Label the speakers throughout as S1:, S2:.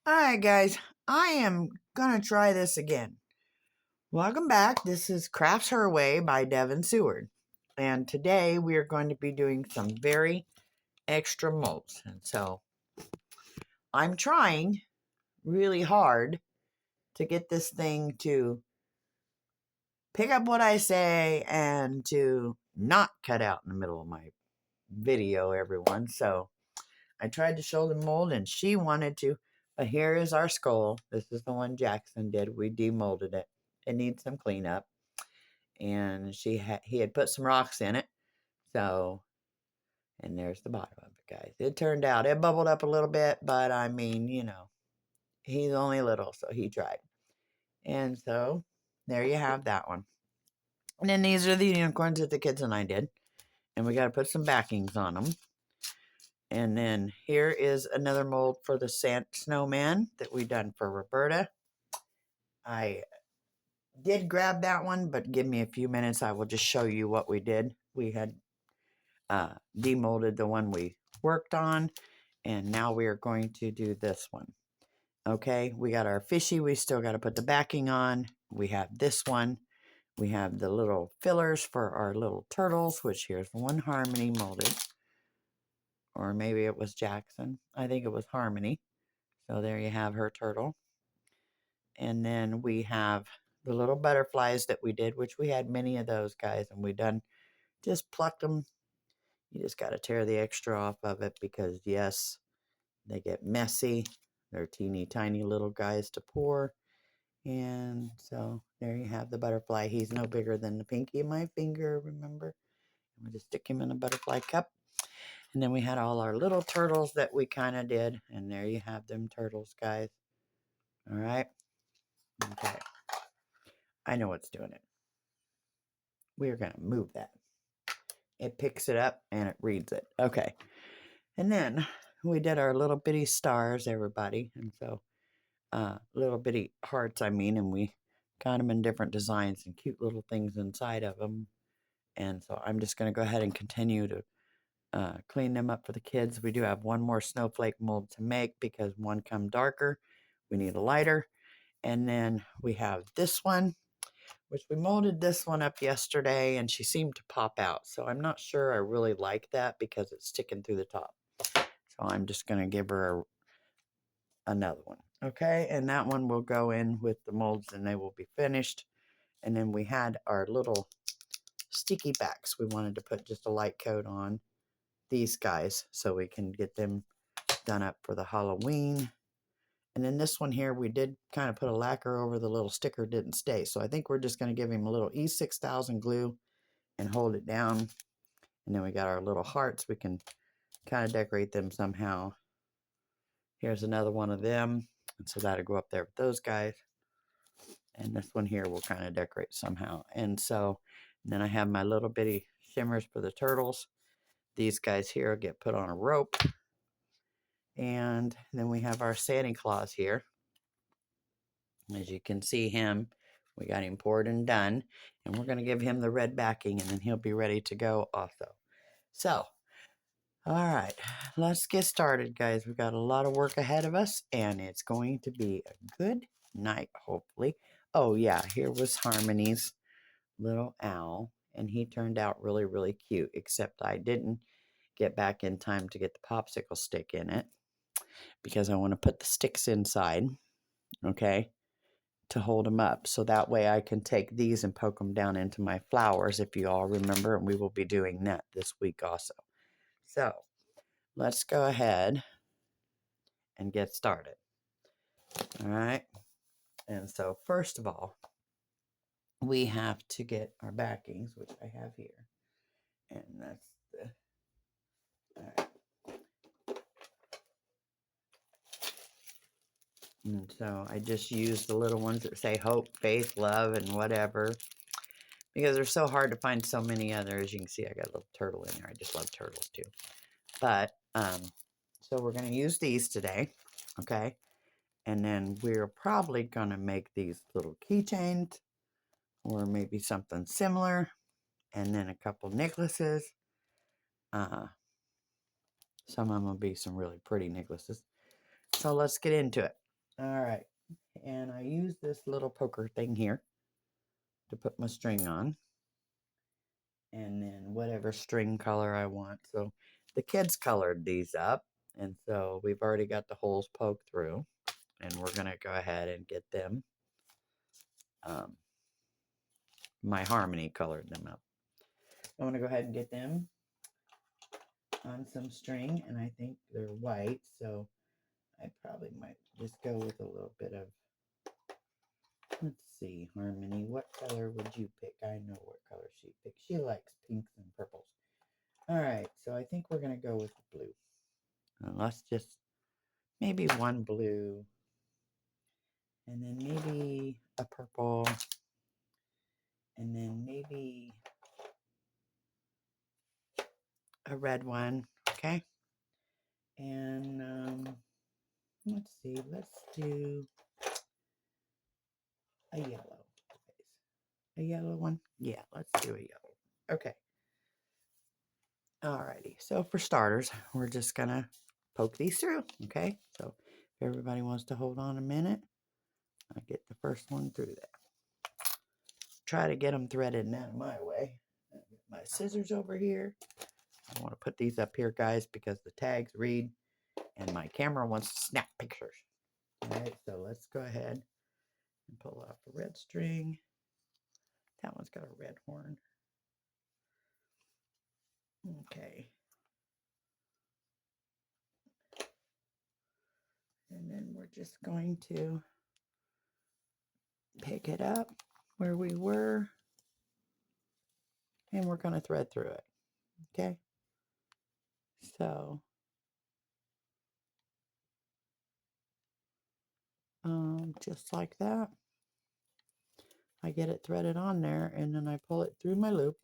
S1: Alright guys, I am gonna try this again. Welcome back. This is Crafts Her Way by Devin Seward. And today we are going to be doing some very extra molds. And so I'm trying really hard to get this thing to pick up what I say and to not cut out in the middle of my video, everyone. So I tried to show the mold and she wanted to. But here is our skull. This is the one Jackson did. We demolded it. It needs some cleanup. And he had put some rocks in it. So, and there's the bottom of it, guys. It turned out, it bubbled up a little bit, but I mean, he's only little, so he tried. And so, there you have that one. And then these are the unicorns that the kids and I did. And we got to put some backings on them. And then here is another mold for the snowman that we done for Roberta. I did grab that one, but give me a few minutes. I will just show you what we did. We had demolded the one we worked on, and now we are going to do this one. Okay, we got our fishy. We still got to put the backing on. We have this one. We have the little fillers for our little turtles, which here's one Harmony molded. Or maybe it was Jackson. I think it was Harmony. So there you have her turtle. And then we have the little butterflies that we did, which we had many of those, guys, and we done just plucked them. You just got to tear the extra off of it because, yes, they get messy. They're teeny tiny little guys to pour. And so there you have the butterfly. He's no bigger than the pinky of my finger, remember? And we just stick him in a butterfly cup. And then we had all our little turtles that we kind of did. And there you have them turtles, guys. All right. Okay. I know what's doing it. We're going to move that. It picks it up and it reads it. Okay. And then we did our little bitty stars, everybody. And so little bitty hearts, and we got them in different designs and cute little things inside of them. And so I'm just going to go ahead and continue to clean them up for the kids. We do have one more snowflake mold to make because one come darker. We need a lighter. And then we have this one, which we molded this one up yesterday, and she seemed to pop out. So I'm not sure I really like that because it's sticking through the top. So I'm just going to give her another one. Okay, and that one will go in with the molds and they will be finished. And then we had our little sticky backs. We wanted to put just a light coat on these guys so we can get them done up for the Halloween. And then this one here, we did kind of put a lacquer over the little sticker, didn't stay. So I think we're just going to give him a little E6000 glue and hold it down. And then we got our little hearts. We can kind of decorate them somehow. Here's another one of them. And so that'll go up there with those guys. And this one here will kind of decorate somehow. And so then I have my little bitty shimmers for the turtles. These guys here get put on a rope. And then we have our Santa Claus here. As you can see him, we got him poured and done. And we're going to give him the red backing and then he'll be ready to go also. So, all right, let's get started, guys. We've got a lot of work ahead of us and it's going to be a good night, hopefully. Oh, yeah, here was Harmony's little owl, and he turned out really, really cute, except I didn't get back in time to get the popsicle stick in it because I want to put the sticks inside, okay, to hold them up. So that way I can take these and poke them down into my flowers, if you all remember, and we will be doing that this week also. So let's go ahead and get started. All right. And so first of all, we have to get our backings, which I have here. And that's the, all right. And so I just use the little ones that say hope, faith, love, and whatever. Because they're so hard to find so many others. You can see I got a little turtle in there. I just love turtles too. But, so we're going to use these today. Okay. And then we're probably going to make these little keychains. Or maybe something similar. And then a couple necklaces. Some of them will be some really pretty necklaces. So let's get into it. All right. And I use this little poker thing here to put my string on. And then whatever string color I want. So the kids colored these up. And so we've already got the holes poked through. And we're going to go ahead and get them. My Harmony colored them up. I want to go ahead and get them on some string. And I think they're white. So I probably might just go with a little bit of, let's see, Harmony, what color would you pick? I know what color she picks. She likes pinks and purples. All right, so I think we're going to go with the blue. And let's just, maybe one blue, and then maybe a purple, and then maybe a red one, okay? And let's see, let's do a yellow. A yellow one? Yeah, let's do a yellow. Okay. Alrighty, so for starters, we're just gonna poke these through, okay? So if everybody wants to hold on a minute, I'll get the first one through there. Try to get them threaded and out of my way. I'll get my scissors over here. I want to put these up here, guys, because the tags read and my camera wants to snap pictures. Alright, so let's go ahead and pull off the red string. That one's got a red horn. Okay. And then we're just going to pick it up where we were, and we're going to thread through it. Okay. So, just like that. I get it threaded on there, and then I pull it through my loop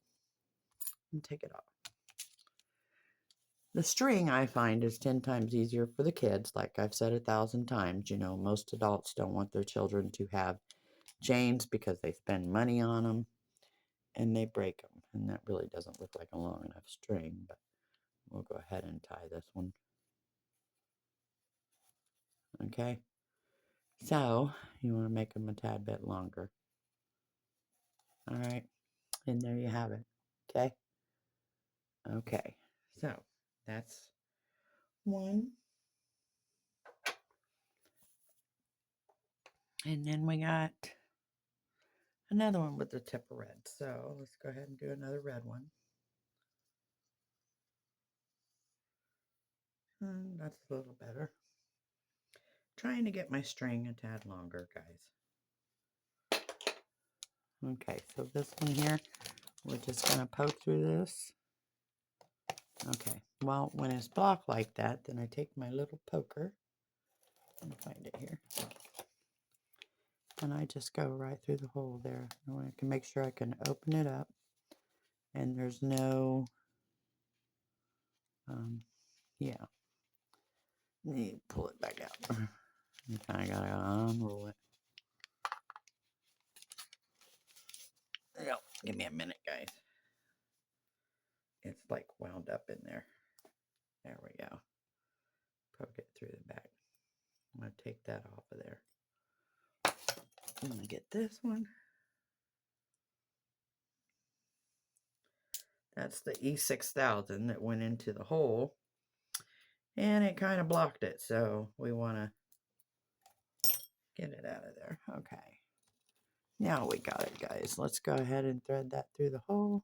S1: and take it off. The string, I find, is 10 times easier for the kids. Like I've said 1,000 times, you know, most adults don't want their children to have chains because they spend money on them and they break them. And that really doesn't look like a long enough string, but we'll go ahead and tie this one. Okay. So you want to make them a tad bit longer. All right. And there you have it. Okay. Okay. So that's one. And then we got another one with the tip of red. So let's go ahead and do another red one. And that's a little better. Trying to get my string a tad longer, guys. Okay, so this one here, we're just going to poke through this. Okay, well, when it's blocked like that, then I take my little poker. Let me find it here. And I just go right through the hole there. I can make sure I can open it up. And there's no, yeah. Let pull it back out. You kind of got to unroll it. Yep, give me a minute, guys. It's like wound up in there. There we go. Poke it through the back. I'm going to take that off of there. I'm going to get this one. That's the E6000 that went into the hole. And it kind of blocked it. So we want to get it out of there. Okay. Now we got it, guys. Let's go ahead and thread that through the hole.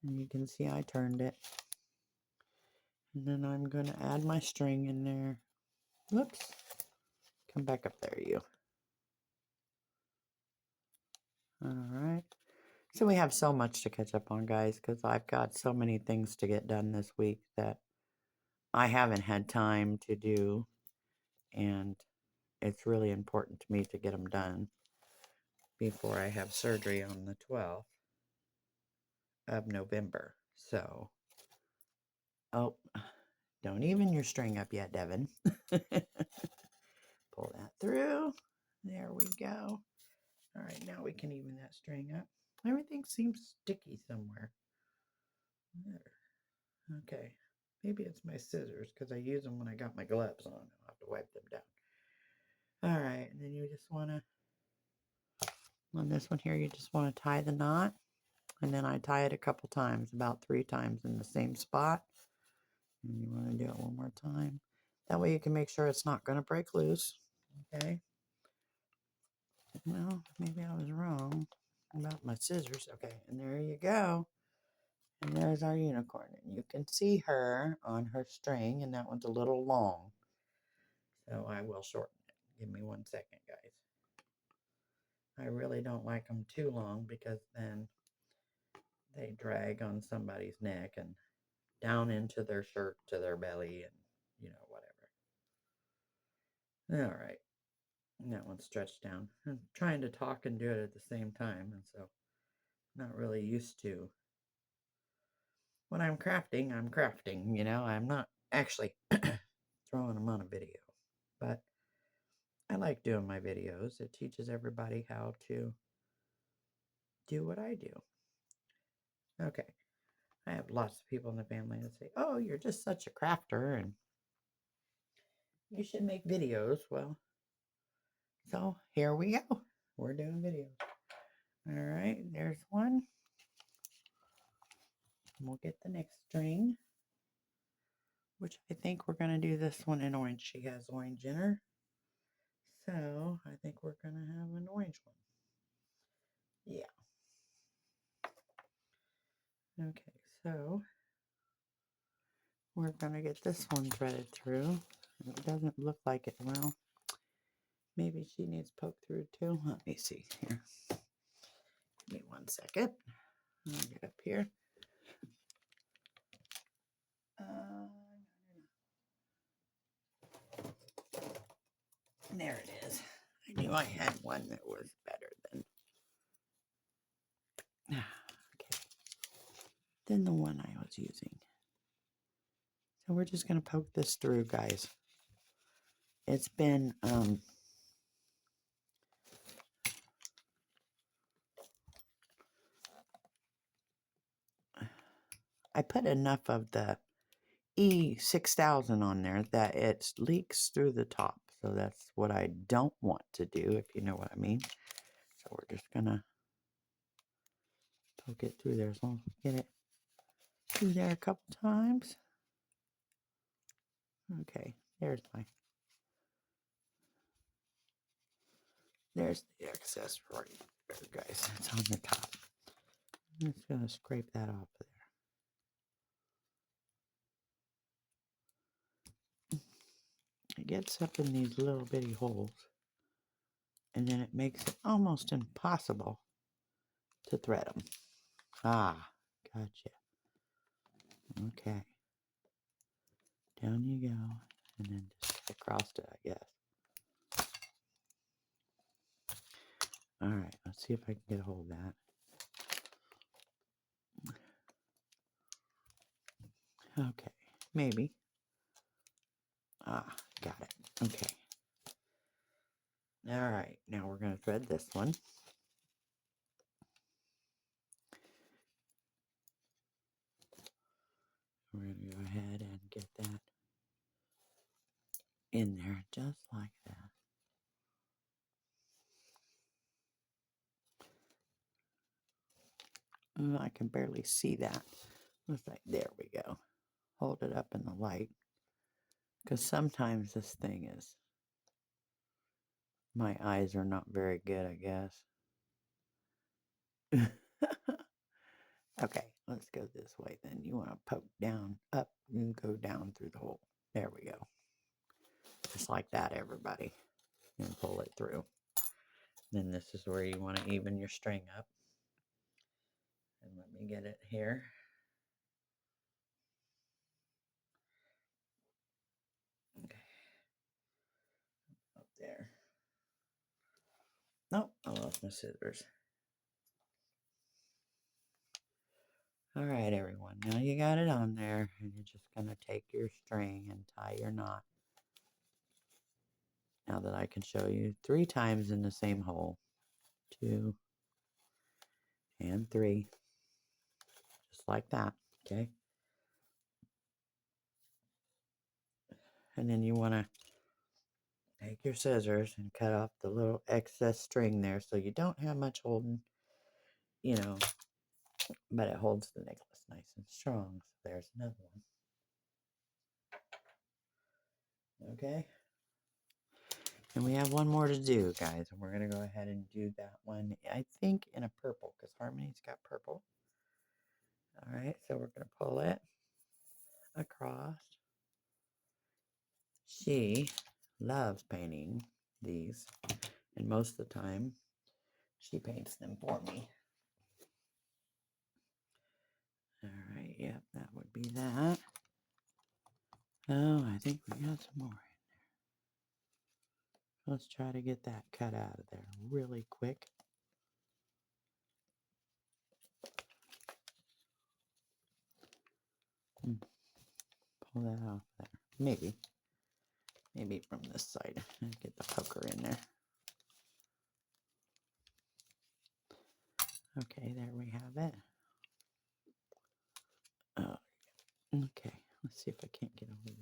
S1: And you can see I turned it. And then I'm going to add my string in there. Whoops. Come back up there, you. Alright. So we have so much to catch up on, guys, because I've got so many things to get done this week that I haven't had time to do. And it's really important to me to get them done before I have surgery on the 12th of November. So, oh, don't even your string up yet, Devin. Pull that through. There we go. All right, now we can even that string up. Everything seems sticky somewhere. There. Okay. Maybe it's my scissors because I use them when I got my gloves on. I'll have to wipe them down. All right, and then you just want to, on this one here, you just want to tie the knot. And then I tie it a couple times, about 3 times in the same spot. And you want to do it one more time. That way you can make sure it's not going to break loose. Okay. Well, maybe I was wrong about my scissors. Okay, and there you go. And there's our unicorn. And you can see her on her string, and that one's a little long. So I will shorten it. Give me 1 second, guys. I really don't like them too long because then they drag on somebody's neck and down into their shirt to their belly and, whatever. All right. And that one's stretched down. I'm trying to talk and do it at the same time, and so not really used to. When I'm crafting, I'm not actually throwing them on a video. But I like doing my videos. It teaches everybody how to do what I do. Okay. I have lots of people in the family that say, oh, you're just such a crafter and you should make videos. Well, so here we go. We're doing videos. All right, there's one. We'll get the next string, which I think we're going to do this one in orange. She has orange in her. So I think we're going to have an orange one. Yeah. Okay, so we're going to get this one threaded through. It doesn't look like it. Well, maybe she needs poked through too. Let me see here. Give me 1 second. I'll get up here. There it is. I knew I had one that was better than the one I was using. So we're just going to poke this through, guys. It's been I put enough of the E6000 on there that it leaks through the top. So that's what I don't want to do, if you know what I mean. So we're just going to poke it through there. So get it through there a couple times. Okay, there's the excess right there, guys. It's on the top. I'm just going to scrape that off there. It gets up in these little bitty holes, and then it makes it almost impossible to thread them. Ah, gotcha. Okay. Down you go, and then just cut across it, I guess. All right, let's see if I can get a hold of that. Okay, maybe. Ah, got it. Okay. All right, now we're going to thread this one. We're going to go ahead and get that in there just like that. I can barely see that. Looks like, there we go. Hold it up in the light. Because sometimes this thing is, my eyes are not very good, I guess. Okay, let's go this way then. You want to poke down, up, and go down through the hole. There we go. Just like that, everybody. And pull it through. Then this is where you want to even your string up. And let me get it here. Okay. Up there. Nope, I lost my scissors. All right, everyone. Now you got it on there, and you're just going to take your string and tie your knot. Now that I can show you 3 times in the same hole. 2 and 3. Just like that, okay? And then you want to take your scissors and cut off the little excess string there so you don't have much holding, you know, but it holds the necklace nice and strong. So there's another one. Okay. And we have one more to do, guys. And we're going to go ahead and do that one, I think, in a purple, because Harmony's got purple. All right, so we're going to pull it across. She loves painting these, and most of the time, she paints them for me. All right, yep, that would be that. Oh, I think we got some more in there. Let's try to get that cut out of there really quick. Pull that off there. Maybe from this side. Get the poker in there. Okay, there we have it. Oh, okay. Let's see if I can't get over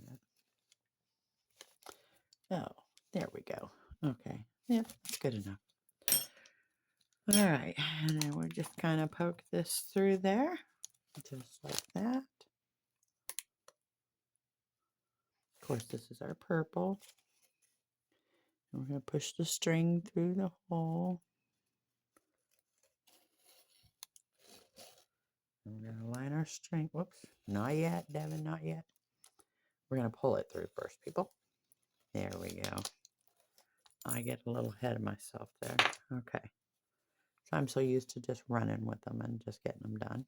S1: that. Oh, there we go. Okay, yeah, that's good enough. All right, and then we'll just kind of poke this through there, just like that. Of course, this is our purple. And we're going to push the string through the hole. And we're going to line our string. Whoops, not yet, Devin, not yet. We're going to pull it through first, people. There we go. I get a little ahead of myself there. Okay. So I'm so used to just running with them and just getting them done.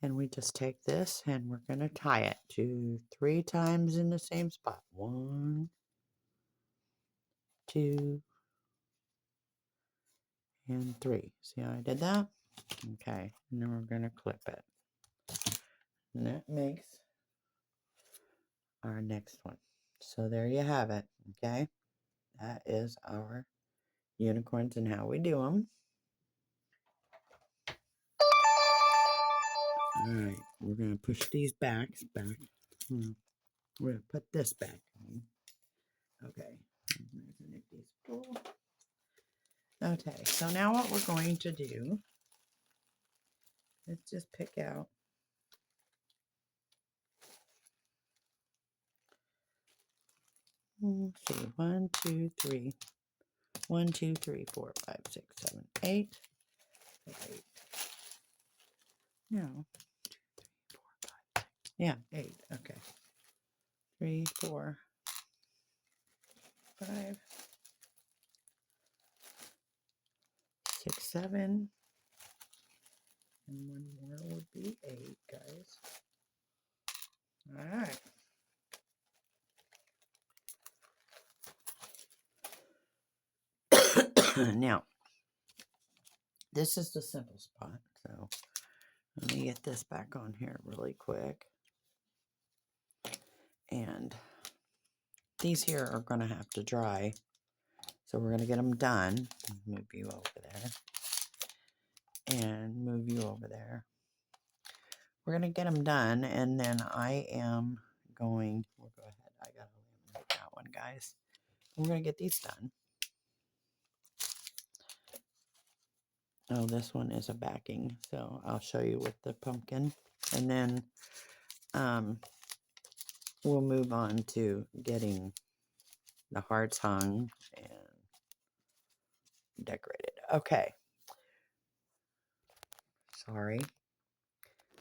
S1: And we just take this and we're going to tie it to 3 times in the same spot. 1, 2, and 3. See how I did that? Okay. And then we're going to clip it. And that makes our next one. So there you have it. Okay. That is our unicorns and how we do them. All right. We're going to push these back. We're going to put this back on. Okay. Okay. So now what we're going to do is just pick out let's see, 1, 2, 3. 1, 2, 3, 4, 5, 6, 7, 8. 8. No. 2, 3, 4, 5, 6. Yeah, 8. Okay. 3, 4, 5, 6, 7. And one more would be 8, guys. All right. Now, this is the simple spot. So let me get this back on here really quick. And these here are going to have to dry. So we're going to get them done. Move you over there. And move you over there. We're going to get them done. And then I am going, we'll go ahead. I got to eliminate that one, guys. We're going to get these done. Oh, this one is a backing, so I'll show you with the pumpkin. And then we'll move on to getting the hearts hung and decorated. Okay. Sorry.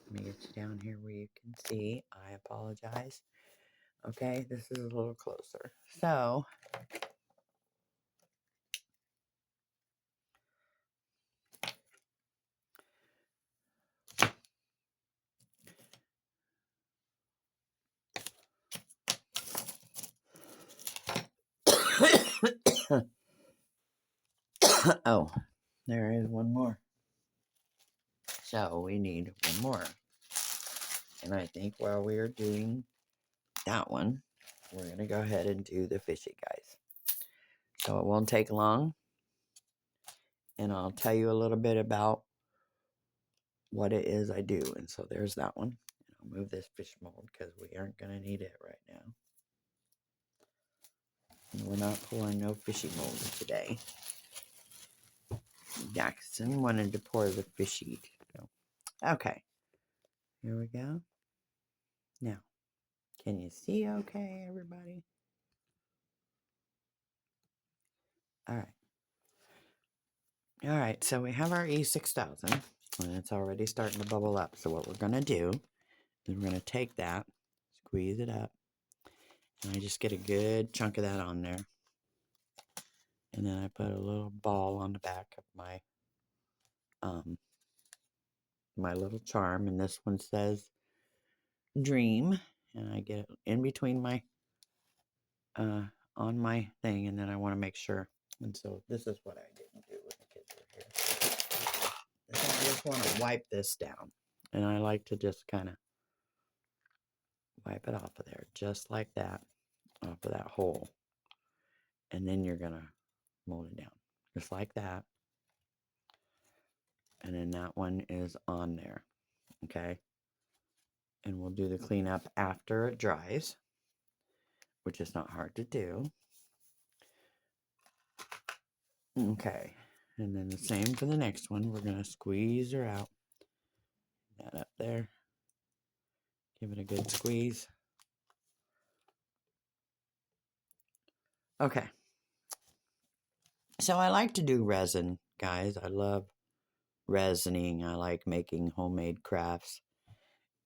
S1: Let me get you down here where you can see. I apologize. Okay, this is a little closer. So, oh, there is one more. So we need one more. And I think while we are doing that one, we're going to go ahead and do the fishy guys. So it won't take long. And I'll tell you a little bit about what it is I do. And so there's that one. And I'll move this fish mold because we aren't going to need it right now. We're not pouring no fishy mold today. Jackson wanted to pour the fishy. So. Okay. Here we go. Now, can you see okay, everybody? All right. All right, so we have our E6000, and it's already starting to bubble up. So what we're going to do is we're going to take that, squeeze it up, and I just get a good chunk of that on there. And then I put a little ball on the back of my my little charm, and this one says dream, and I get it in between my on my thing, and then I want to make sure. And so this is what I didn't do when the kids were here. I just want to wipe this down, and I like to just kind of wipe it off of there, just like that, off of that hole. And then you're gonna mold it down, just like that. And then that one is on there, okay? And we'll do the cleanup after it dries, which is not hard to do. Okay, and then the same for the next one. We're gonna squeeze her out. That up there. Give it a good squeeze. Okay. So I like to do resin, guys. I love resining. I like making homemade crafts.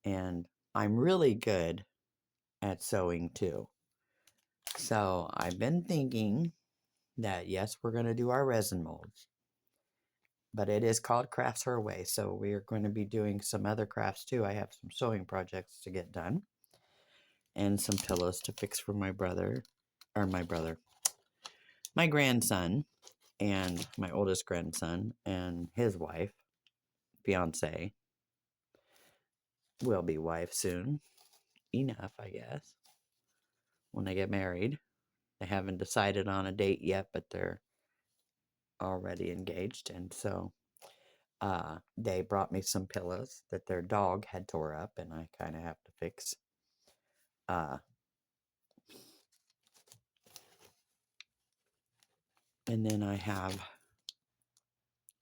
S1: And I'm really good at sewing too. So I've been thinking that yes, we're going to do our resin molds, but it is called Crafts Her Way. So we are going to be doing some other crafts too. I have some sewing projects to get done and some pillows to fix for my grandson, and my oldest grandson and his wife, fiance, will be wife soon enough, I guess, when they get married. They haven't decided on a date yet, but they're already engaged. And so they brought me some pillows that their dog had tore up, and I kind of have to fix. And then I have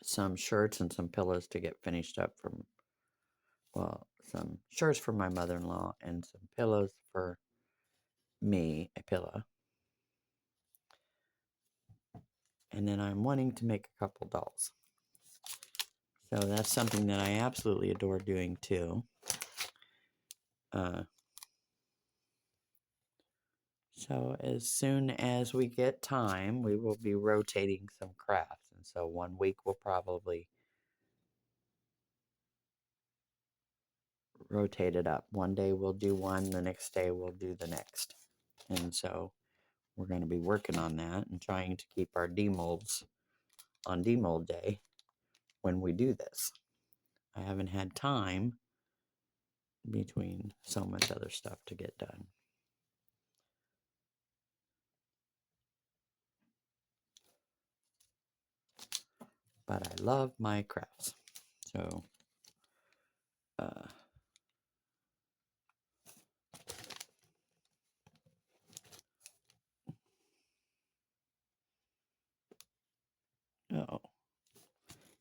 S1: some shirts and some pillows to get finished up from, well, some shirts for my mother-in-law and some pillows for me, a pillow. And then I'm wanting to make a couple dolls. So that's something that I absolutely adore doing too. So as soon as we get time, we will be rotating some crafts. And so one week we'll probably rotate it up. One day we'll do one, the next day we'll do the next. And so we're going to be working on that and trying to keep our demolds on demold day when we do this. I haven't had time between so much other stuff to get done. But I love my crafts. So, oh,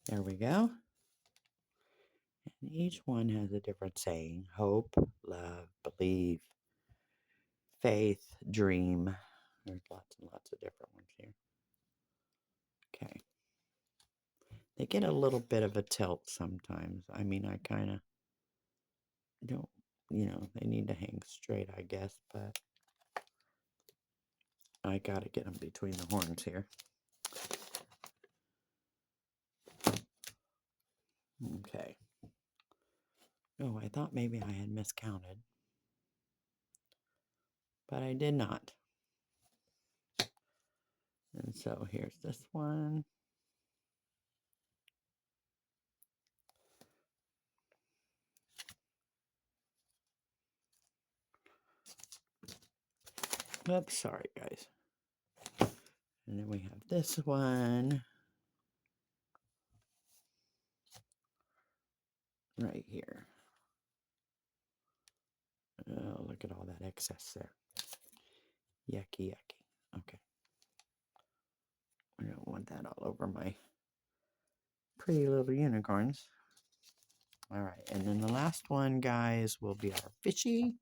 S1: there we go. And each one has a different saying: hope, love, believe, faith, dream. There's lots and lots of different ones here. Okay. They get a little bit of a tilt sometimes. I mean, I kind of don't, they need to hang straight, I guess, but I got to get them between the horns here. Okay. Oh, I thought maybe I had miscounted, but I did not. And so here's this one. Oops, sorry, guys. And then we have this one right here. Oh, look at all that excess there. Yucky, yucky. Okay. I don't want that all over my pretty little unicorns. All right, and then the last one, guys, will be our fishy.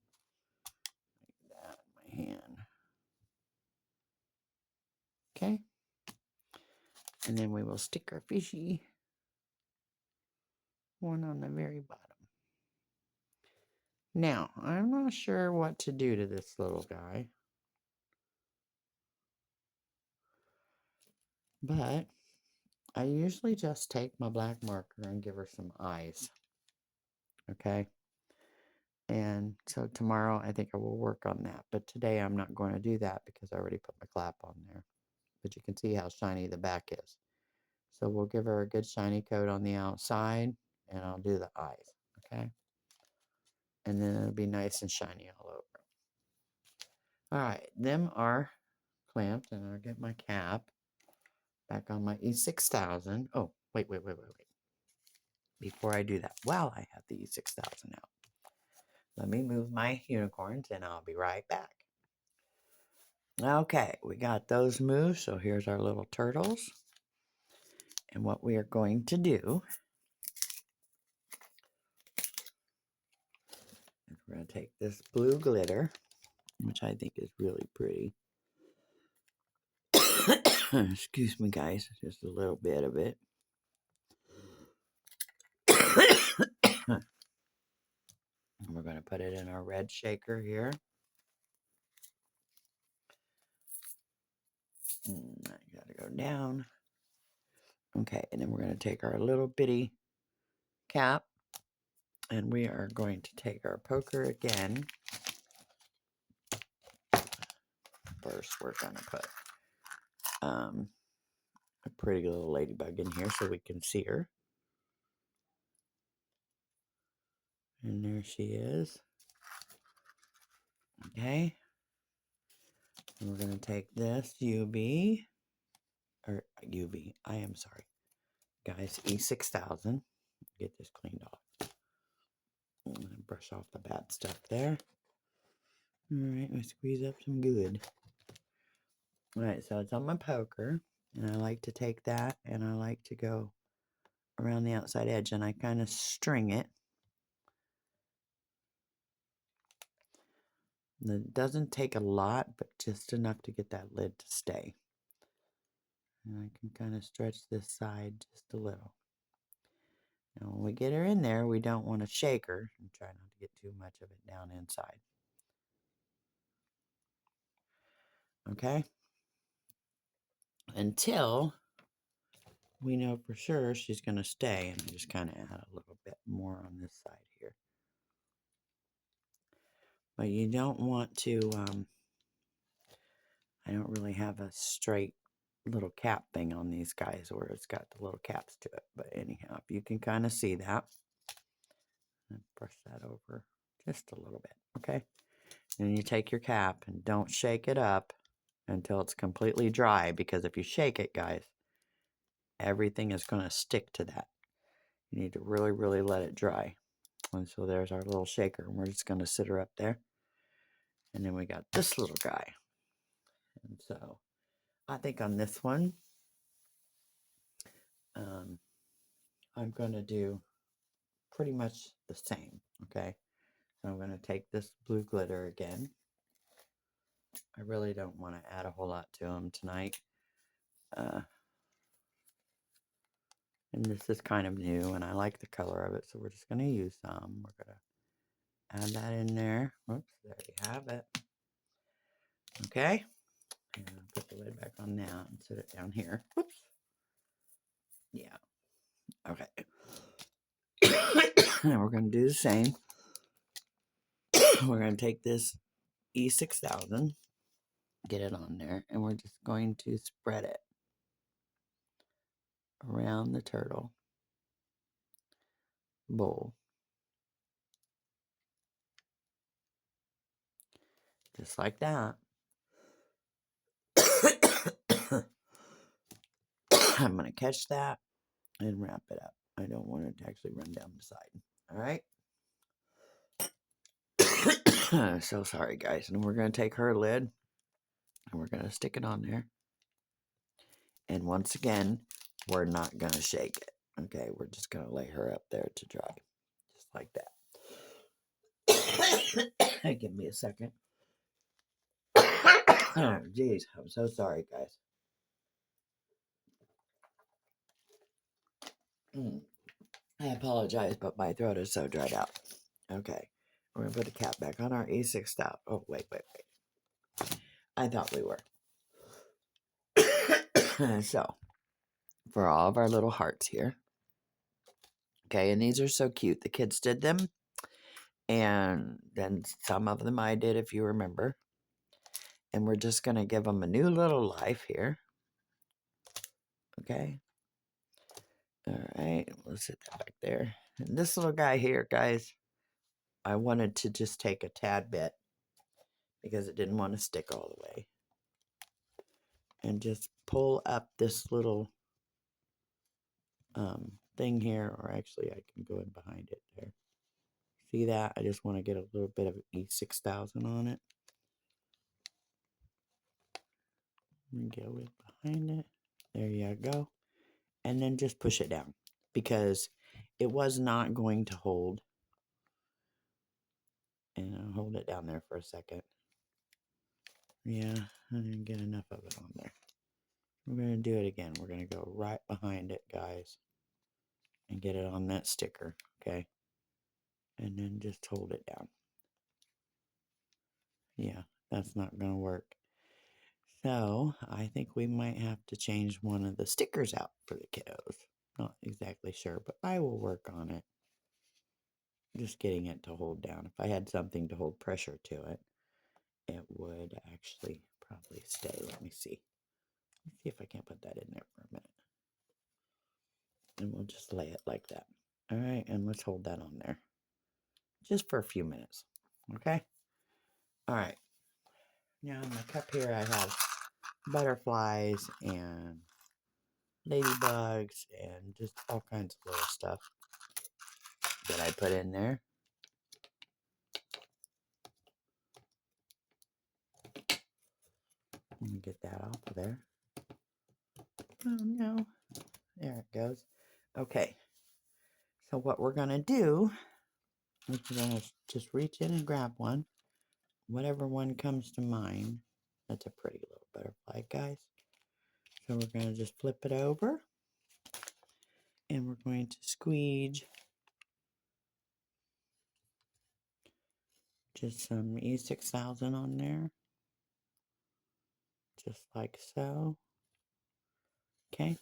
S1: Like that in my hand. Okay. And then we will stick our fishy one on the very bottom. Now, I'm not sure what to do to this little guy, but I usually just take my black marker and give her some eyes. Okay. And so tomorrow I think I will work on that. But today I'm not going to do that because I already put my clap on there. But you can see how shiny the back is. So we'll give her a good shiny coat on the outside and I'll do the eyes. Okay. And then it'll be nice and shiny all over. All right. Them are clamped and I'll get my cap back on my E6000. Oh, wait. Before I do that, while I have the E6000 out, let me move my unicorns and I'll be right back. Okay, we got those moved. So here's our little turtles. And what we are going to do is we're going to take this blue glitter, which I think is really pretty. Excuse me, guys, just a little bit of it. And we're going to put it in our red shaker here. And I got to go down. Okay, and then we're going to take our little bitty cap and we are going to take our poker again. First, we're going to put a pretty little ladybug in here so we can see her. And there she is. Okay. And we're going to take this UV, I am sorry, guys, E6000. Get this cleaned off. I'm going to brush off the bad stuff there. All right, we squeeze up some good. All right, so it's on my poker, and I like to take that, and I like to go around the outside edge, and I kind of string it. And it doesn't take a lot, but just enough to get that lid to stay. And I can kind of stretch this side just a little. Now, when we get her in there, we don't want to shake her and try not to get too much of it down inside. Okay? Until we know for sure she's going to stay. And I just kind of add a little bit more on this side here. But you don't want to, I don't really have a straight little cap thing on these guys where it's got the little caps to it. But anyhow, if you can kind of see that, and brush that over just a little bit, okay? And you take your cap and don't shake it up until it's completely dry, because if you shake it, guys, everything is going to stick to that. You need to really, really let it dry. And so there's our little shaker, and we're just going to sit her up there. And then we got this little guy. And so I think on this one, I'm going to do pretty much the same, okay? So I'm going to take this blue glitter again. I really don't want to add a whole lot to them tonight. And this is kind of new, and I like the color of it, so we're just going to use some. We're going to add that in there. Whoops, there you have it. Okay. And I'll put the lid back on now and set it down here. Whoops. Yeah. Okay. Now we're going to do the same. We're going to take this E6000, get it on there, and we're just going to spread it around the turtle bowl. Just like that. I'm going to catch that and wrap it up. I don't want it to actually run down the side. All right. So sorry, guys. And we're going to take her lid and we're going to stick it on there. And once again, we're not going to shake it. Okay, we're just going to lay her up there to dry. Just like that. Give me a second. Oh, jeez, I'm so sorry, guys. I apologize, but my throat is so dried out. Okay, we're going to put the cap back on our E6 stout. Oh, wait. I thought we were. So, for all of our little hearts here. Okay, and these are so cute. The kids did them. And then some of them I did, if you remember. And we're just going to give them a new little life here. Okay. All right. Let's sit that back there. And this little guy here, guys, I wanted to just take a tad bit because it didn't want to stick all the way. And just pull up this little thing here. Or actually, I can go in behind it there. See that? I just want to get a little bit of E6000 on it. And go in behind it. There you go. And then just push it down because it was not going to hold. And I'll hold it down there for a second. Yeah, I didn't get enough of it on there. We're going to do it again. We're going to go right behind it, guys, and get it on that sticker, okay? And then just hold it down. Yeah, that's not going to work. So I think we might have to change one of the stickers out for the kiddos. Not exactly sure, but I will work on it. Just getting it to hold down. If I had something to hold pressure to it, it would actually probably stay. Let me see. Let's see if I can't put that in there for a minute. And we'll just lay it like that. All right, and let's hold that on there. Just for a few minutes. Okay? All right. Now in my cup here I have butterflies and ladybugs and just all kinds of little stuff that I put in there. Let me get that off of there. Oh no. There it goes. Okay. So what we're going to do is we're going to just reach in and grab one. Whatever one comes to mind. That's a pretty little butterfly, guys. So we're going to just flip it over. And we're going to squeeze just some E6000 on there. Just like so. Okay.